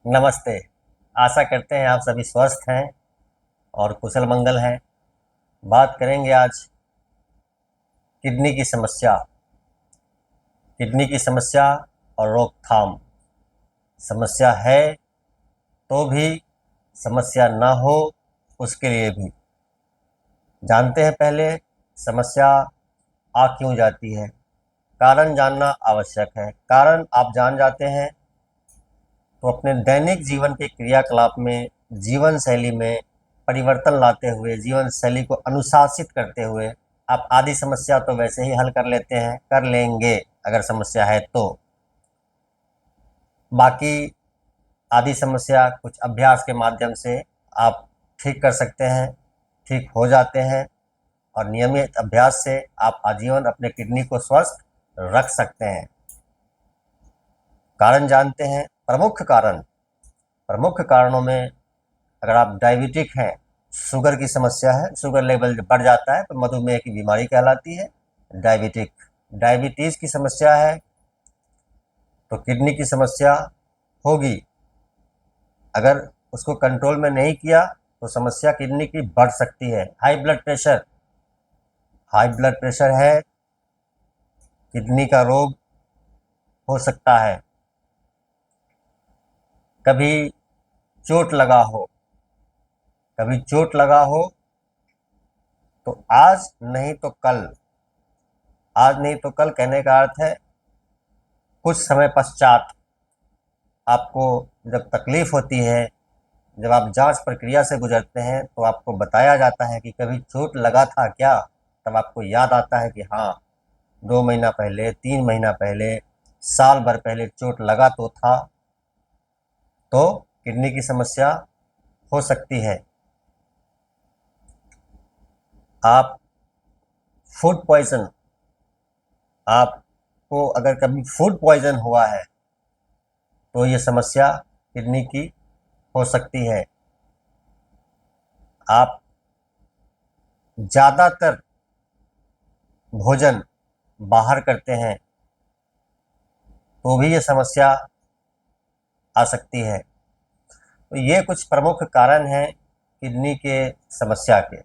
नमस्ते। आशा करते हैं आप सभी स्वस्थ हैं और कुशल मंगल हैं। बात करेंगे आज किडनी की समस्या। किडनी की समस्या और रोकथाम। समस्या है तो भी, समस्या ना हो उसके लिए भी। जानते हैं पहले समस्या आ क्यों जाती है। कारण जानना आवश्यक है। कारण आप जान जाते हैं तो अपने दैनिक जीवन के क्रियाकलाप में, जीवन शैली में परिवर्तन लाते हुए, जीवन शैली को अनुशासित करते हुए आप आधी समस्या तो वैसे ही हल कर लेते हैं, कर लेंगे अगर समस्या है तो। बाकी आधी समस्या कुछ अभ्यास के माध्यम से आप ठीक कर सकते हैं, ठीक हो जाते हैं और नियमित अभ्यास से आप आजीवन अपने किडनी को स्वस्थ रख सकते हैं। कारण जानते हैं। प्रमुख कारणों में अगर आप डायबिटिक हैं, शुगर की समस्या है, शुगर लेवल बढ़ जाता है तो मधुमेह की बीमारी कहलाती है डायबिटीज की समस्या है तो किडनी की समस्या होगी। अगर उसको कंट्रोल में नहीं किया तो समस्या किडनी की बढ़ सकती है। हाई ब्लड प्रेशर है, किडनी का रोग हो सकता है। कभी चोट लगा हो कभी चोट लगा हो तो आज नहीं तो कल कहने का अर्थ है कुछ समय पश्चात आपको जब तकलीफ होती है, जब आप जांच प्रक्रिया से गुजरते हैं तो आपको बताया जाता है कि कभी चोट लगा था क्या। तब आपको याद आता है कि हाँ, 2 महीना पहले, 3 महीना पहले, साल भर पहले चोट लगा तो था। तो किडनी की समस्या हो सकती है। आप फूड पॉइजन आपको अगर कभी फूड पॉइजन हुआ है तो ये समस्या किडनी की हो सकती है। आप ज़्यादातर भोजन बाहर करते हैं तो भी ये समस्या आ सकती है। तो ये कुछ प्रमुख कारण हैं किडनी के समस्या के।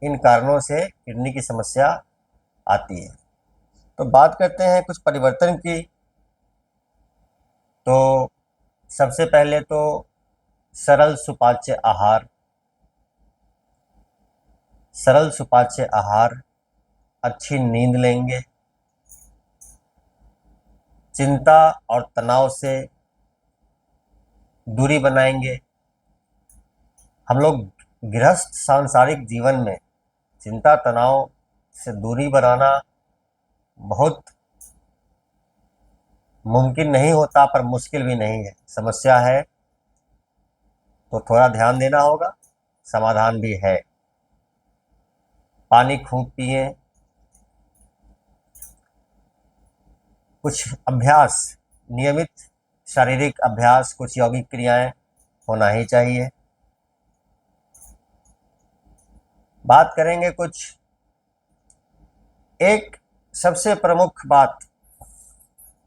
इन कारणों से किडनी की समस्या आती है। तो बात करते हैं कुछ परिवर्तन की। तो सबसे पहले तो सरल सुपाच्य आहार। सरल सुपाच्य आहार, अच्छी नींद लेंगे, चिंता और तनाव से दूरी बनाएंगे। हम लोग गृहस्थ सांसारिक जीवन में चिंता तनाव से दूरी बनाना बहुत मुमकिन नहीं होता, पर मुश्किल भी नहीं है। समस्या है तो थोड़ा ध्यान देना होगा, समाधान भी है। पानी खूब पिए, कुछ अभ्यास, नियमित शारीरिक अभ्यास, कुछ यौगिक क्रियाएं होना ही चाहिए। बात करेंगे कुछ एक सबसे प्रमुख बात,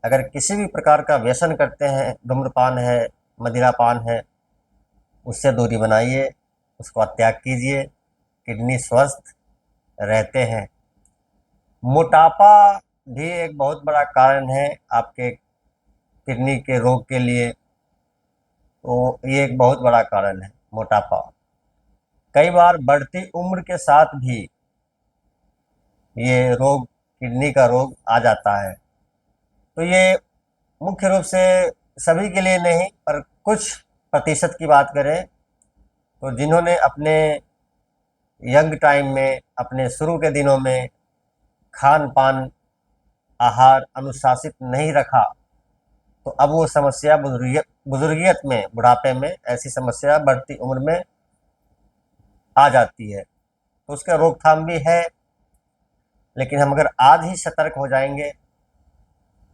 अगर किसी भी प्रकार का व्यसन करते हैं, धूम्रपान है, मदिरापान है, उससे दूरी बनाइए, उसको त्याग कीजिए, किडनी स्वस्थ रहते हैं। मोटापा भी एक बहुत बड़ा कारण है आपके किडनी के रोग के लिए। तो ये एक बहुत बड़ा कारण है मोटापा। कई बार बढ़ती उम्र के साथ भी ये रोग, किडनी का रोग आ जाता है। तो ये मुख्य रूप से सभी के लिए नहीं, पर कुछ प्रतिशत की बात करें तो जिन्होंने अपने यंग टाइम में, अपने शुरू के दिनों में खान पान, आहार अनुशासित नहीं रखा, तो अब वो समस्या बुजुर्गियत में, बुढ़ापे में ऐसी समस्या बढ़ती उम्र में आ जाती है। तो उसका रोकथाम भी है। लेकिन हम अगर आज ही सतर्क हो जाएंगे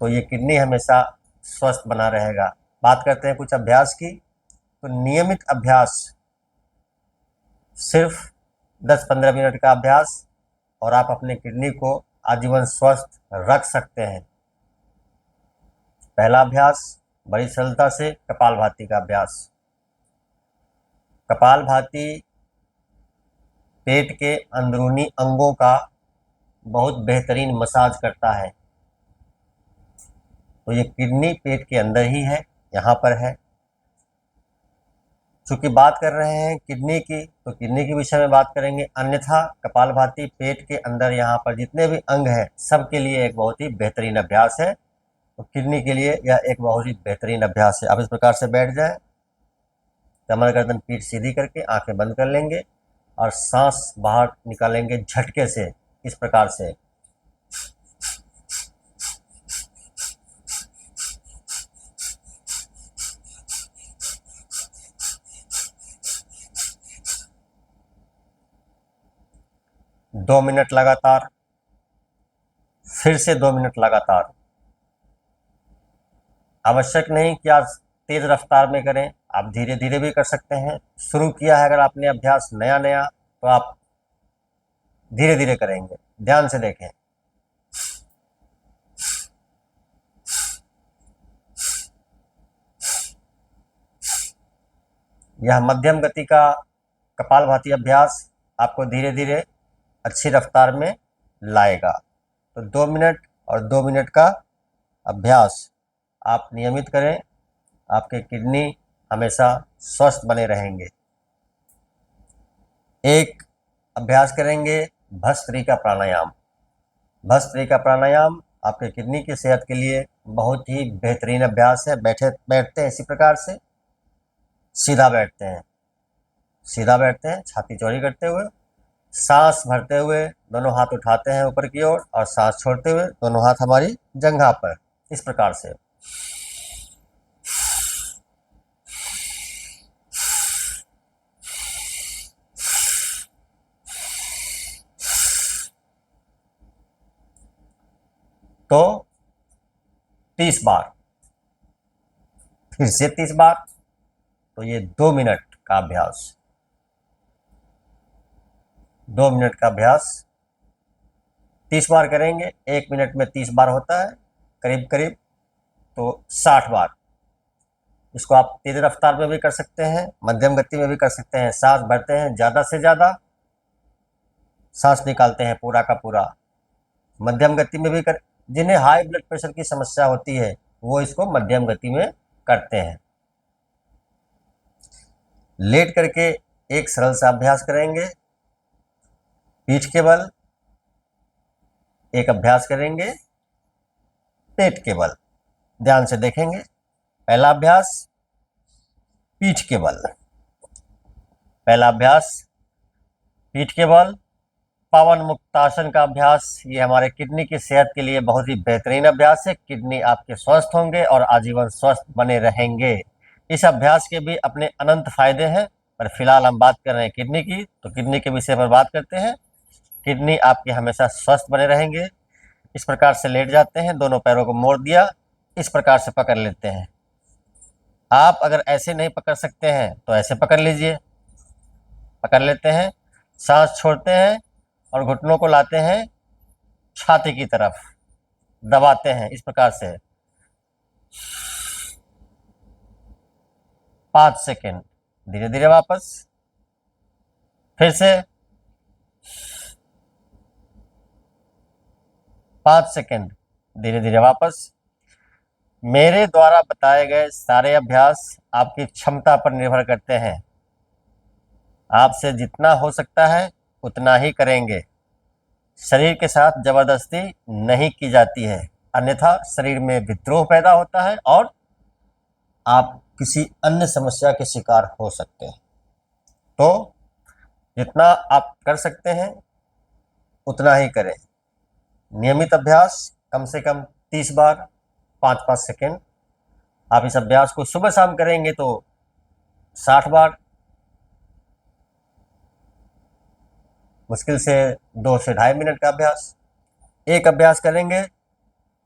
तो ये किडनी हमेशा स्वस्थ बना रहेगा। बात करते हैं कुछ अभ्यास की। तो नियमित अभ्यास, सिर्फ 10-15 मिनट का अभ्यास और आप अपने किडनी को आजीवन स्वस्थ रख सकते हैं। पहला अभ्यास, बड़ी सरलता से कपालभाति का अभ्यास। कपालभाति पेट के अंदरूनी अंगों का बहुत बेहतरीन मसाज करता है। तो ये किडनी पेट के अंदर ही है, यहाँ पर है। चूंकि बात कर रहे हैं किडनी की, तो किडनी के विषय में बात करेंगे, अन्यथा कपालभाति पेट के अंदर यहाँ पर जितने भी अंग हैं सबके लिए एक बहुत ही बेहतरीन अभ्यास है। तो किडनी के लिए यह एक बहुत ही बेहतरीन अभ्यास है। आप इस प्रकार से बैठ जाएं, कमर गर्दन पीठ सीधी करके आंखें बंद कर लेंगे और सांस बाहर निकालेंगे झटके से, इस प्रकार से। दो मिनट लगातार, फिर से 2 मिनट लगातार। आवश्यक नहीं कि आप तेज रफ्तार में करें, आप धीरे धीरे भी कर सकते हैं। शुरू किया है अगर आपने अभ्यास नया नया, तो आप धीरे धीरे करेंगे। ध्यान से देखें। यह मध्यम गति का कपालभाति अभ्यास आपको धीरे धीरे अच्छी रफ्तार में लाएगा। तो 2 मिनट और 2 मिनट का अभ्यास आप नियमित करें, आपके किडनी हमेशा स्वस्थ बने रहेंगे। एक अभ्यास करेंगे भस्त्रिका प्राणायाम। भस्त्रिका प्राणायाम आपके किडनी की सेहत के लिए बहुत ही बेहतरीन अभ्यास है। बैठते हैं इसी प्रकार से, सीधा बैठते हैं, सीधा बैठते हैं, छाती चौड़ी करते हुए, सांस भरते हुए दोनों हाथ उठाते हैं ऊपर की ओर और सांस छोड़ते हुए दोनों हाथ हमारी जंघा पर, इस प्रकार से। तो 30 बार, फिर से 30 बार। तो ये 2 मिनट का अभ्यास, 2 मिनट का अभ्यास 30 बार करेंगे। 1 मिनट में 30 बार होता है करीब करीब, तो 60 बार। इसको आप तेज रफ्तार में भी कर सकते हैं, मध्यम गति में भी कर सकते हैं। सांस भरते हैं ज़्यादा से ज़्यादा, सांस निकालते हैं पूरा का पूरा। मध्यम गति में भी कर, जिन्हें हाई ब्लड प्रेशर की समस्या होती है वो इसको मध्यम गति में करते हैं। लेट करके एक सरल सा अभ्यास करेंगे पीठ के बल, एक अभ्यास करेंगे पेट के बल। ध्यान से देखेंगे। पहला अभ्यास पीठ के बल, पहला अभ्यास पीठ के बल, पवन मुक्तासन का अभ्यास। ये हमारे किडनी की सेहत के लिए बहुत ही बेहतरीन अभ्यास है। किडनी आपके स्वस्थ होंगे और आजीवन स्वस्थ बने रहेंगे। इस अभ्यास के भी अपने अनंत फायदे हैं, पर फिलहाल हम बात कर रहे हैं किडनी की, तो किडनी के विषय पर बात करते हैं। किडनी आपके हमेशा स्वस्थ बने रहेंगे। इस प्रकार से लेट जाते हैं, दोनों पैरों को मोड़ दिया, इस प्रकार से पकड़ लेते हैं। आप अगर ऐसे नहीं पकड़ सकते हैं तो ऐसे पकड़ लीजिए। पकड़ लेते हैं, सांस छोड़ते हैं और घुटनों को लाते हैं छाती की तरफ, दबाते हैं इस प्रकार से 5 सेकेंड। धीरे धीरे वापस, फिर से 5 सेकेंड, धीरे धीरे वापस। मेरे द्वारा बताए गए सारे अभ्यास आपकी क्षमता पर निर्भर करते हैं। आपसे जितना हो सकता है उतना ही करेंगे। शरीर के साथ जबरदस्ती नहीं की जाती है, अन्यथा शरीर में विद्रोह पैदा होता है और आप किसी अन्य समस्या के शिकार हो सकते हैं। तो जितना आप कर सकते हैं उतना ही करें। नियमित अभ्यास कम से कम 30 बार, 5-5 सेकेंड। आप इस अभ्यास को सुबह शाम करेंगे तो 60 बार, मुश्किल से 2 से ढाई मिनट का अभ्यास। एक अभ्यास करेंगे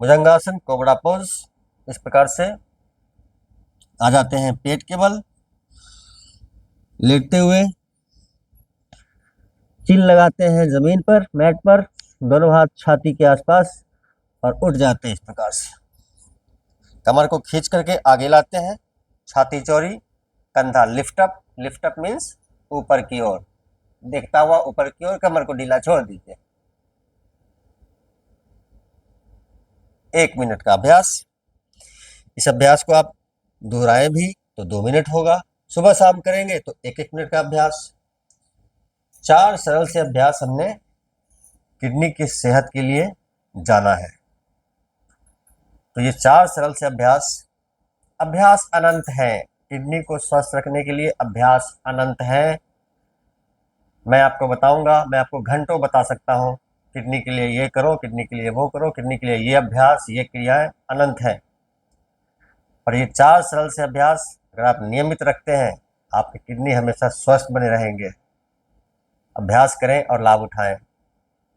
भुजंगासन, कोबरा पोज। इस प्रकार से आ जाते हैं पेट के बल, लेटते हुए चिल लगाते हैं जमीन पर, मैट पर, दोनों हाथ छाती के आसपास और उठ जाते हैं इस प्रकार से। कमर को खींच करके आगे लाते हैं, छाती चौड़ी, कंधा lift up. Lift up means ऊपर की ओर, देखता हुआ ऊपर की ओर, कमर को ढीला छोड़ दीजिए। 1 मिनट का अभ्यास। इस अभ्यास को आप दोहराएं भी तो 2 मिनट होगा। सुबह शाम करेंगे तो 1-1 मिनट का अभ्यास। 4 सरल से अभ्यास हमने किडनी की सेहत के लिए जाना है। तो ये 4 सरल से अभ्यास अनंत है। किडनी को स्वस्थ रखने के लिए अभ्यास अनंत है। मैं आपको बताऊंगा, मैं आपको घंटों बता सकता हूं, किडनी के लिए ये करो, किडनी के लिए वो करो, किडनी के लिए ये अभ्यास, ये क्रियाएं अनंत है। और ये 4 सरल से अभ्यास अगर आप नियमित रखते हैं, आपकी किडनी हमेशा स्वस्थ बने रहेंगे। अभ्यास करें और लाभ उठाएं।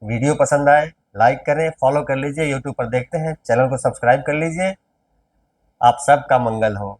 वीडियो पसंद आए लाइक करें, फॉलो कर लीजिए। यूट्यूब पर देखते हैं, चैनल को सब्सक्राइब कर लीजिए। आप सबका मंगल हो।